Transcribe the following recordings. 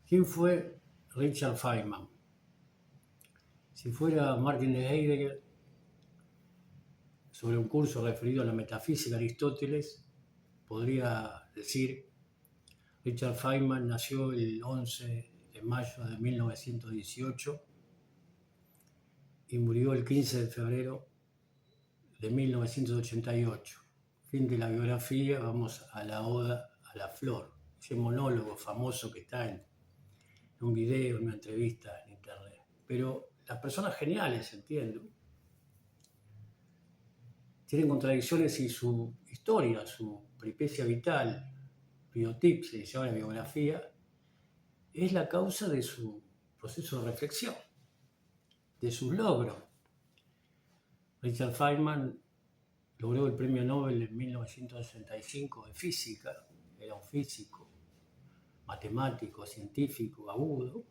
¿Quién fue Richard Feynman? Si fuera Martin Heidegger sobre un curso referido a la metafísica de Aristóteles, podría decir: Richard Feynman nació el 11 de mayo de 1918 y murió el 15 de febrero de 1988. Fin de la biografía, vamos a la Oda a la Flor, ese monólogo famoso que está en un video, en una entrevista en internet. Pero las personas geniales, entiendo, tienen contradicciones y su historia, su peripecia vital, biotip, se dice ahora biografía, es la causa de su proceso de reflexión, de sus logros. Richard Feynman logró el premio Nobel en 1965 de física, era un físico, matemático, científico, agudo,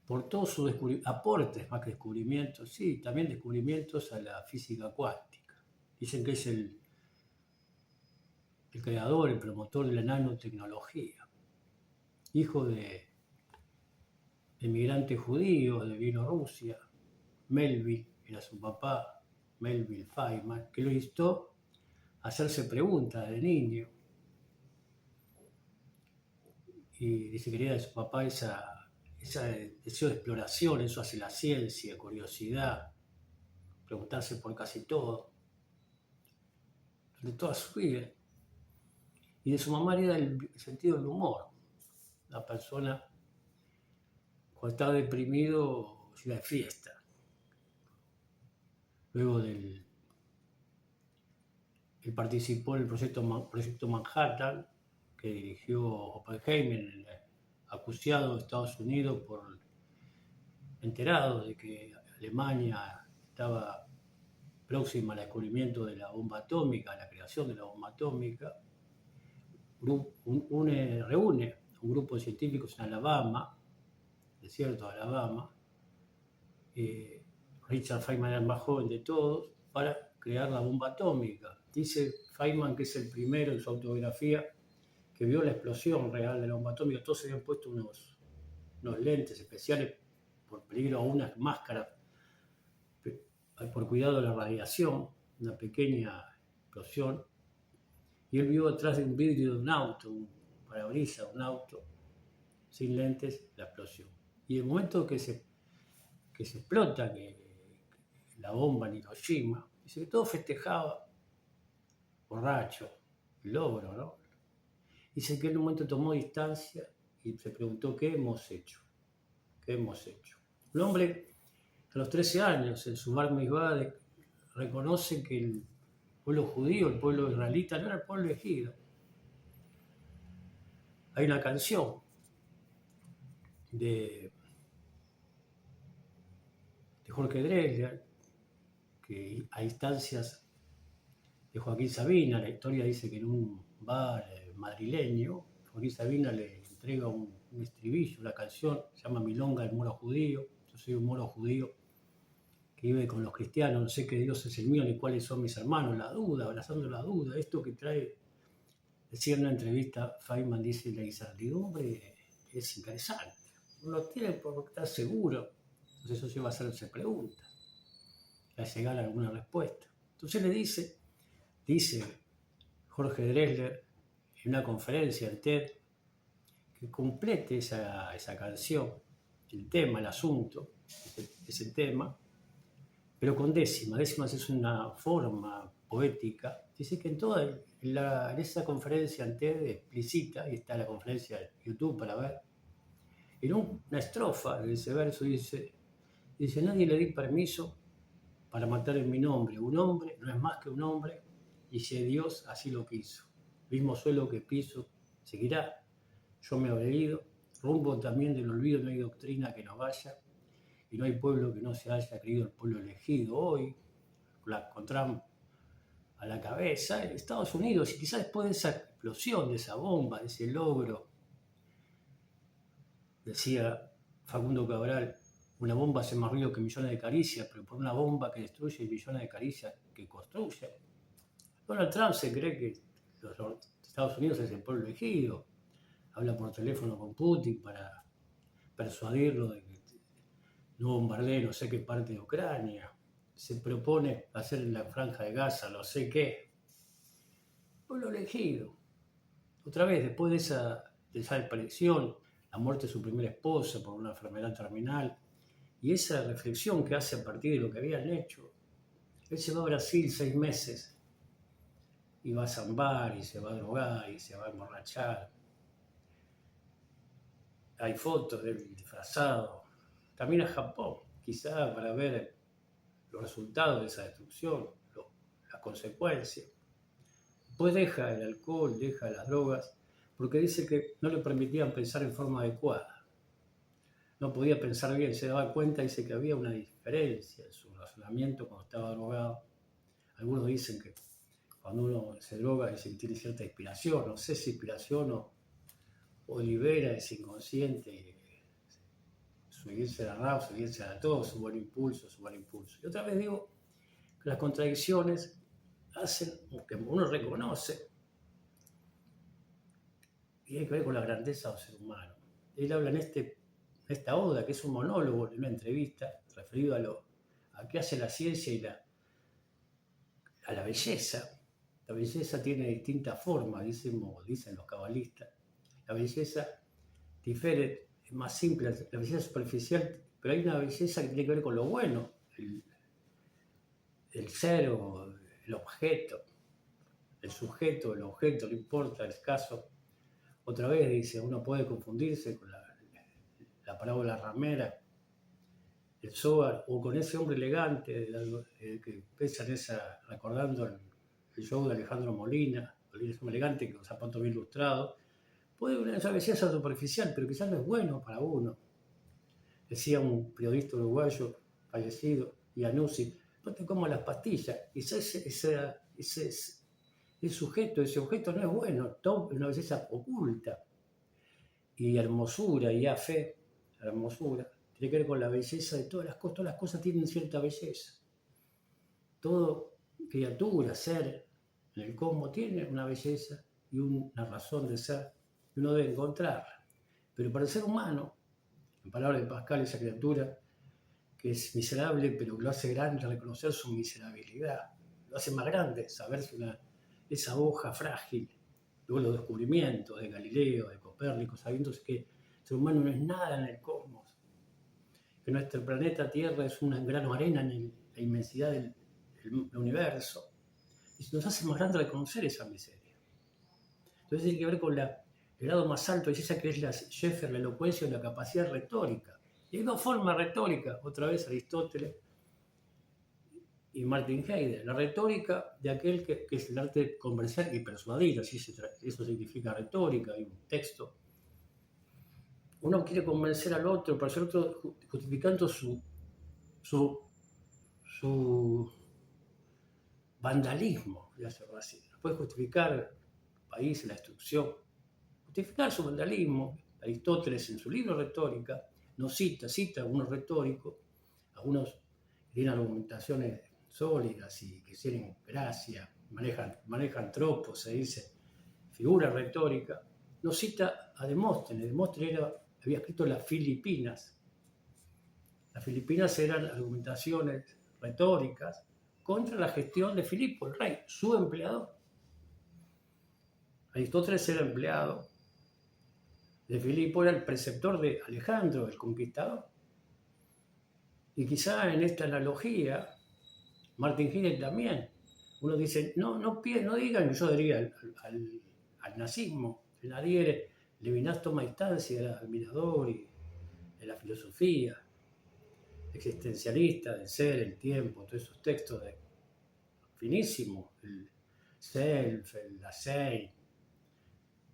por todos sus aportes, más que descubrimientos, sí, también descubrimientos a la física cuántica. Dicen que es el creador, el promotor de la nanotecnología, hijo de emigrantes judíos de Bielorrusia. Melville era su papá, Melville Feynman, que lo instó a hacerse preguntas de niño. Y dice que quería de su papá ese deseo de exploración, eso hace la ciencia, curiosidad, preguntarse por casi todo, de toda su vida. Y de su mamá era el sentido del humor. La persona, cuando estaba deprimido, se iba de fiesta. Luego él participó en el proyecto Manhattan, que dirigió Oppenheimer, acuciado de Estados Unidos por enterado de que Alemania estaba próxima al descubrimiento de la bomba atómica, a la creación de la bomba atómica. Reúne un grupo de científicos en Alabama, desierto de Alabama. Richard Feynman era el más joven de todos, para crear la bomba atómica. Dice Feynman que es el primero en su autobiografía que vio la explosión real de la bomba atómica. Todos se habían puesto unos lentes especiales por peligro, a unas máscaras por cuidado de la radiación, una pequeña explosión. Y él vio atrás de un vidrio de un auto, un parabrisas de un auto, sin lentes, la explosión. Y el momento que se explota, la bomba en Hiroshima, dice que todo festejaba, borracho, el logro, ¿no? Dice que en un momento tomó distancia y se preguntó: ¿qué hemos hecho? ¿Qué hemos hecho? El hombre, a los 13 años, en su bar mitzvah, reconoce que el pueblo judío, el pueblo israelita, no era el pueblo elegido. Hay una canción de Jorge Drexler, que a instancias de Joaquín Sabina, la historia dice que en un bar madrileño, Joaquín Sabina le entrega un estribillo, una canción, se llama Milonga del moro judío. Yo soy un moro judío que vive con los cristianos, no sé qué Dios es el mío ni cuáles son mis hermanos, la duda, abrazando la duda, esto que trae. Decía en una entrevista, Feynman dice: la incertidumbre es interesante, uno tiene por estar seguro, entonces eso lleva a hacerse preguntas, a llegar a alguna respuesta. Entonces le dice Jorge Drexler en una conferencia en TED, que complete esa canción, el tema, el asunto, ese tema, pero con décimas. Décimas es una forma poética. Dice que en esa conferencia en TED explícita, y está la conferencia de YouTube para ver, en una estrofa de ese verso dice: nadie le di permiso para matar en mi nombre. Un hombre no es más que un hombre, y si Dios así lo quiso. Mismo suelo que piso seguirá. Yo me habré ido. Rumbo también del olvido no hay doctrina que nos vaya, y no hay pueblo que no se haya creído el pueblo elegido. Hoy, con Trump a la cabeza, Estados Unidos, y quizás después de esa explosión, de esa bomba, de ese logro, decía Facundo Cabral, una bomba hace más ruido que millones de caricias, pero por una bomba que destruye millones de caricias que construye. Donald Trump se cree que los Estados Unidos es el pueblo elegido. habla por teléfono con Putin para persuadirlo de que no bombardee no sé qué parte de Ucrania, se propone hacer en la franja de Gaza no sé qué. Pueblo elegido. Otra vez, después de esa aparición, la muerte de su primera esposa por una enfermedad terminal, y esa reflexión que hace a partir de lo que habían hecho. Él se va a Brasil 6 meses y va a zambar y se va a drogar y se va a emborrachar. Hay fotos del disfrazado. También a Japón, quizá para ver los resultados de esa destrucción, las consecuencias. Después deja el alcohol, deja las drogas, porque dice que no le permitían pensar en forma adecuada. No podía pensar bien, se daba cuenta, dice que había una diferencia en su razonamiento cuando estaba drogado. Algunos dicen que cuando uno se droga dice que tiene cierta inspiración, no sé si inspiración o libera ese inconsciente, subirse a la rap, subirse a todo, su buen impulso, su buen impulso. Y otra vez digo que las contradicciones hacen que uno reconoce, y tiene que ver con la grandeza del ser humano. Él habla en esta oda, que es un monólogo, en una entrevista, referido a qué hace la ciencia y a la belleza. La belleza tiene distintas formas, dicen los cabalistas. La belleza difiere, es más simple, la belleza superficial, pero hay una belleza que tiene que ver con lo bueno, el ser o el objeto, el sujeto, el objeto, no importa el caso. Otra vez dice, uno puede confundirse con la parábola ramera, el Zohar, o con ese hombre elegante que pesa recordando el show de Alejandro Molina, el hombre elegante con zapatos bien lustrados. Puede haber esa belleza superficial, pero quizás no es bueno para uno. Decía un periodista uruguayo fallecido, Iannuzzi, no te comas las pastillas. Quizás ese sujeto, ese objeto no es bueno, todo es una belleza oculta. Y hermosura, y a fe, la hermosura, tiene que ver con la belleza de todas las cosas tienen cierta belleza. Todo criatura, ser, en el cosmos tiene una belleza y una razón de ser que uno debe encontrarla. Pero para el ser humano, en palabras de Pascal, esa criatura que es miserable, pero que lo hace grande, reconocer su miserabilidad, lo hace más grande, saberse esa hoja frágil. Luego los descubrimientos de Galileo, de Copérnico, sabiéndose que el ser humano no es nada en el cosmos, que nuestro planeta Tierra es una gran arena en la inmensidad del universo, y nos hace más grande reconocer esa miseria. Entonces tiene que ver con el grado más alto, es esa que es la Sheffer, la elocuencia o la capacidad retórica. Y hay dos formas retóricas, otra vez Aristóteles y Martin Heidegger. La retórica de aquel que es el arte de conversar y persuadir, eso significa retórica, hay un texto. Uno quiere convencer al otro, para el otro justificando su vandalismo, ya se así. Puede justificar el país, la destrucción, justificar su vandalismo. Aristóteles en su libro Retórica nos cita algunos retóricos, algunos que tienen argumentaciones sólidas y que tienen gracia, manejan tropos, se dice, figura retórica. Nos cita a Demóstenes. Demóstenes había escrito Las Filipinas. Las Filipinas eran argumentaciones retóricas contra la gestión de Filipo, el rey, su empleador. Aristóteles era empleado de Filipo, era el preceptor de Alejandro, el conquistador. Y quizá en esta analogía, Martin Heidegger también, uno dice, no digan que yo adhería al nazismo. El adhiere, Levinas toma instancia, era admirador de la filosofía, existencialista, del ser, el tiempo, todos esos textos finísimos, el self, el la sein,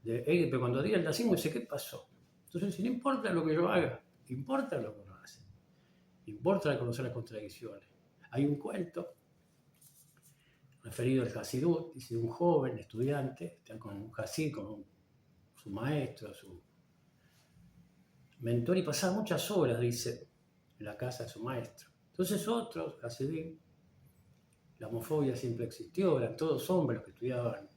pero cuando diga el nazismo dice, ¿qué pasó? Entonces, si no importa lo que yo haga, importa lo que uno hace, importa reconocer las contradicciones. Hay un cuento referido al Hasidut, dice un joven estudiante, está con un Hasid, con su maestro, su mentor, y pasaba muchas horas, dice, en la casa de su maestro. Entonces otros Hasidim, la homofobia siempre existió, eran todos hombres los que estudiaban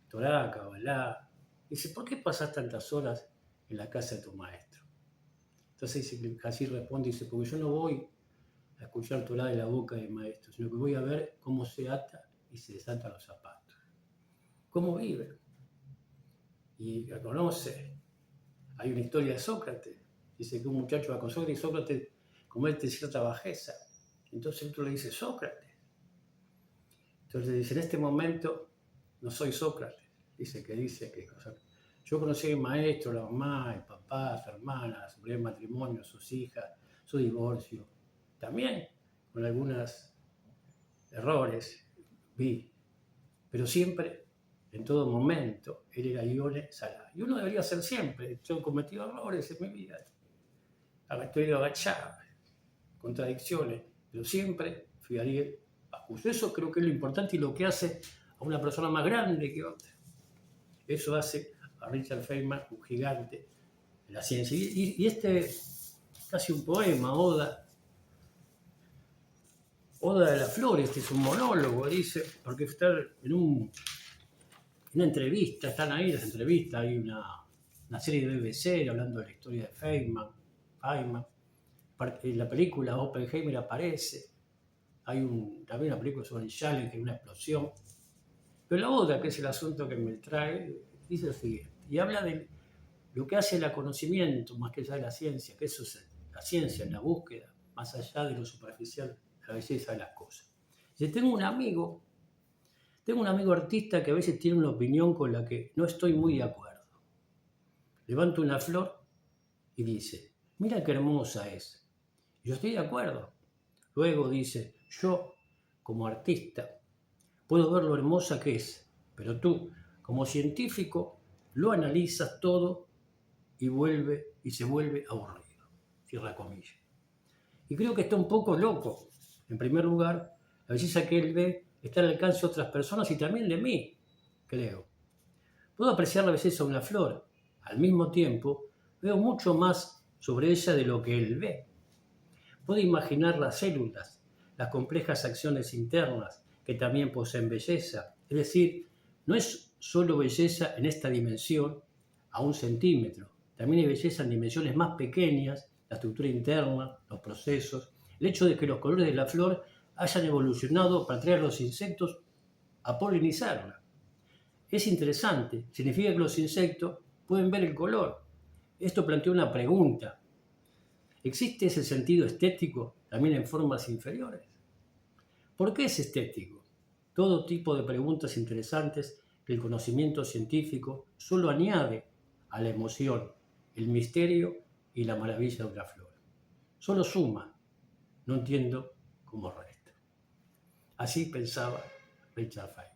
Torá, Kabbalah, Dice, ¿por qué pasas tantas horas en la casa de tu maestro? Entonces así responde, dice, porque yo no voy a escuchar Torá de la boca del maestro, sino que voy a ver cómo se ata y se desata los zapatos. Cómo vive. Y reconoce. Hay una historia de Sócrates. Dice que un muchacho va con Sócrates y Sócrates comete cierta bajeza. Entonces el otro le dice, Sócrates. Entonces dice, en este momento no soy Sócrates. Dice que yo conocí a mi maestro, la mamá, el papá, su hermana, su primer matrimonio, sus hijas, su divorcio. También con algunos errores vi, pero siempre, en todo momento, él era Ione Salah. Y uno debería ser siempre. Yo he cometido errores en mi vida. Estoy agachado, contradicciones, pero siempre fui Ariel Bacus. Eso creo que es lo importante y lo que hace a una persona más grande que otra. Eso hace a Richard Feynman un gigante de la ciencia. Y este es casi un poema, Oda de las Flores, este es un monólogo, dice, porque está en una entrevista, están ahí las entrevistas, hay una serie de BBC hablando de la historia de Feynman. En la película Oppenheimer aparece, hay también una película sobre el Challenger, una explosión. Pero la otra, que es el asunto que me trae, dice lo siguiente, y habla de lo que hace el conocimiento más que allá de la ciencia, que eso es la ciencia, la búsqueda, más allá de lo superficial, la belleza de las cosas. Dice, tengo un amigo artista que a veces tiene una opinión con la que no estoy muy de acuerdo. Levanta una flor y dice, mira qué hermosa es. Y yo estoy de acuerdo. Luego dice, yo, como artista, puedo ver lo hermosa que es, pero tú, como científico, lo analizas todo y se vuelve aburrido. Cierra comillas. Y creo que está un poco loco. En primer lugar, la belleza que él ve está al alcance de otras personas y también de mí, creo. Puedo apreciar la belleza de una flor. Al mismo tiempo, veo mucho más sobre ella de lo que él ve. Puedo imaginar las células, las complejas acciones internas que también poseen belleza. Es decir, no es solo belleza en esta dimensión a 1 centímetro. También hay belleza en dimensiones más pequeñas, la estructura interna, los procesos, el hecho de que los colores de la flor hayan evolucionado para traer a los insectos a polinizarla. Es interesante, significa que los insectos pueden ver el color. Esto plantea una pregunta. ¿Existe ese sentido estético también en formas inferiores? ¿Por qué es estético? Todo tipo de preguntas interesantes que el conocimiento científico solo añade a la emoción, el misterio y la maravilla de una flor. Solo suma, no entiendo cómo resta. Así pensaba Richard Feynman.